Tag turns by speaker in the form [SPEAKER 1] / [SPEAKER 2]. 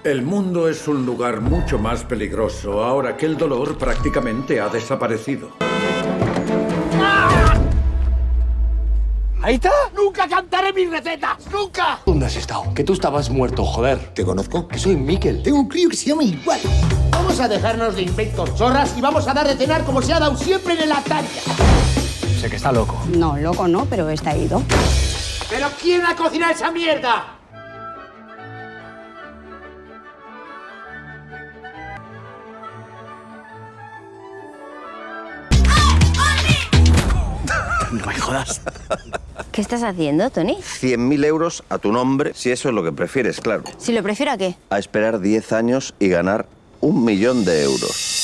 [SPEAKER 1] El mundo es un lugar mucho más peligroso ahora que el dolor prácticamente ha desaparecido.
[SPEAKER 2] ¿Ahí está? ¡Nunca cantaré mis recetas! ¡Nunca! ¿Dónde has estado? Que tú estabas muerto, joder.
[SPEAKER 3] ¿Te conozco?
[SPEAKER 2] Que soy Miquel.
[SPEAKER 3] Tengo un crío que se llama igual.
[SPEAKER 2] Vamos a dejarnos de inventos chorras y vamos a dar de cenar como se ha dado siempre en el altar. Sé que está loco.
[SPEAKER 4] No, loco no, pero está ido.
[SPEAKER 2] ¿Pero quién ha cocinado esa mierda? No me jodas.
[SPEAKER 4] ¿Qué estás haciendo, Tony?
[SPEAKER 5] 100.000 euros a tu nombre, si eso es lo que prefieres, claro.
[SPEAKER 4] Si lo prefiero, ¿a qué?
[SPEAKER 5] A esperar 10 años y ganar 1 millón de euros.